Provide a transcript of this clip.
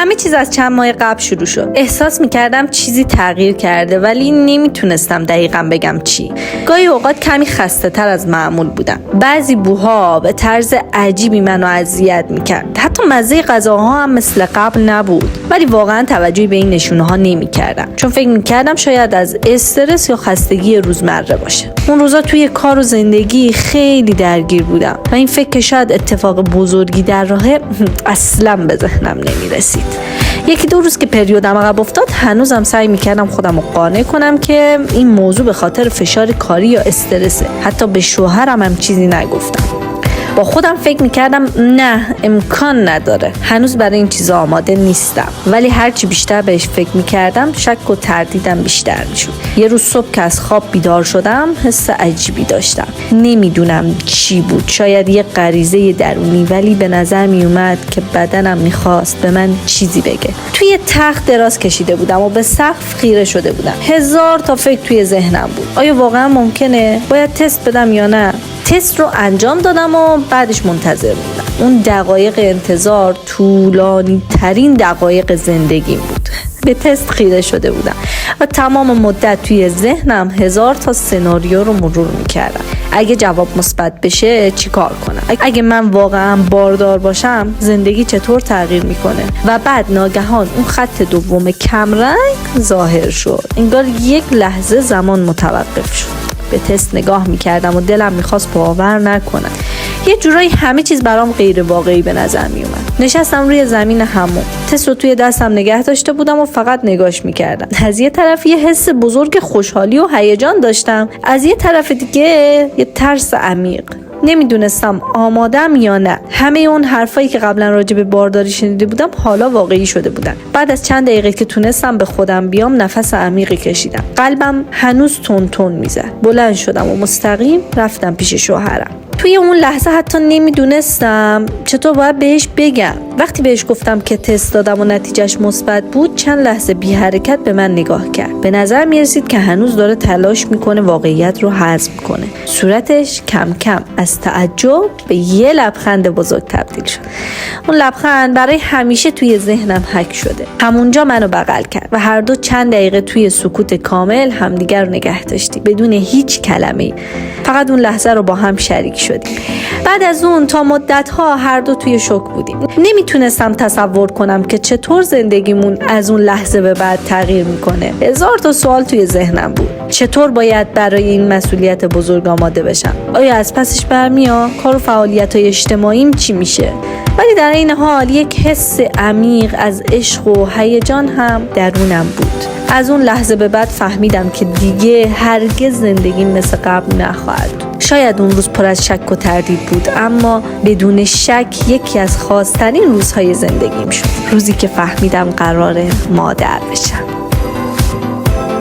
همه چیز از چند ماه قبل شروع شد. احساس میکردم چیزی تغییر کرده ولی نمیتونستم دقیقاً بگم چی. گاهی اوقات کمی خسته تر از معمول بودم. بعضی بوها به طرز عجیبی منو اذیت میکرد. حتی مزه غذاها هم مثل قبل نبود. ولی واقعاً توجهی به این نشونه ها نمیکردم. چون فکر میکردم شاید از استرس یا خستگی روزمره باشه. اون روزا توی کار و زندگی خیلی درگیر بودم و این فکر که شاید اتفاق بزرگی در راهه اصلاً به ذهنم نمیرسید. یکی دو روز که پریودم عقب افتاد هنوزم سعی میکردم خودم رو قانع کنم که این موضوع به خاطر فشار کاری یا استرسه. حتی به شوهرم هم چیزی نگفتم. با خودم فکر میکردم نه، امکان نداره، هنوز برای این چیزا آماده نیستم. ولی هرچی بیشتر بهش فکر میکردم شک و تردیدم بیشتر میشد. یه روز صبح که از خواب بیدار شدم حس عجیبی داشتم. نمیدونم چی بود، شاید یه غریزه درونی، ولی به نظر میومد که بدنم میخواست به من چیزی بگه. توی تخت دراز کشیده بودم و به سقف خیره شده بودم. 1000 تا فکر توی ذهنم بود. آیا واقعا ممکنه؟ باید تست بدم یا نه؟ تست رو انجام دادم و بعدش منتظر بودم. اون دقایق انتظار طولانی ترین دقایق زندگیم بود. به تست خیره شده بودم و تمام مدت توی ذهنم 1000 تا سناریو رو مرور میکردم. اگه جواب مثبت بشه چی کار کنم؟ اگه من واقعا باردار باشم زندگی چطور تغییر میکنه؟ و بعد ناگهان اون خط دوم کمرنگ ظاهر شد. انگار یک لحظه زمان متوقف شد. به تست نگاه میکردم و دلم میخواست باور نکنم. یه جورایی همه چیز برام غیر واقعی به نظر میومد. نشستم روی زمین حموم. تست رو توی دستم نگه داشته بودم و فقط نگاش میکردم. از یه طرف یه حس بزرگ خوشحالی و هیجان داشتم. از یه طرف دیگه یه ترس عمیق. نمیدونستم آمادم یا نه. همه اون حرفایی که قبلا راجع به بارداری شنیده بودم حالا واقعی شده بودن. بعد از چند دقیقه که تونستم به خودم بیام نفس عمیقی کشیدم. قلبم هنوز تون تون میزد. بلند شدم و مستقیم رفتم پیش شوهرم. توی اون لحظه حتی نمیدونستم چطور باید بهش بگم. وقتی بهش گفتم که تست دادم و نتیجهش مثبت بود چند لحظه بی حرکت به من نگاه کرد. به نظر میرسید که هنوز داره تلاش میکنه واقعیت رو هضم کنه. صورتش کم کم از تعجب به یه لبخند بزرگ تبدیل شد. اون لبخند برای همیشه توی ذهنم حک شده. همونجا منو بغل کرد و هر دو چند دقیقه توی سکوت کامل همدیگر رو نگه داشتیم بدون هیچ کلمه‌ای. فقط اون لحظه رو با هم شریک شدیم. بعد از اون تا مدت‌ها هر دو توی شوک بودیم. نمیتونستم تصور کنم که چطور زندگیمون از اون لحظه به بعد تغییر میکنه. 1000 تا سوال توی ذهنم بود. چطور باید برای این مسئولیت بزرگ آماده بشم؟ آیا از پسش برمیام؟ کار و فعالیت‌های اجتماعیم چی میشه؟ ولی در این حال یک حس عمیق از عشق و هیجان هم درونم بود. از اون لحظه به بعد فهمیدم که دیگه هرگز زندگی مثل قبل نخواهد. شاید اون روز پر از شک و تردید بود، اما بدون شک یکی از خاص‌ترین روزهای زندگیم شد. روزی که فهمیدم قراره مادر بشم.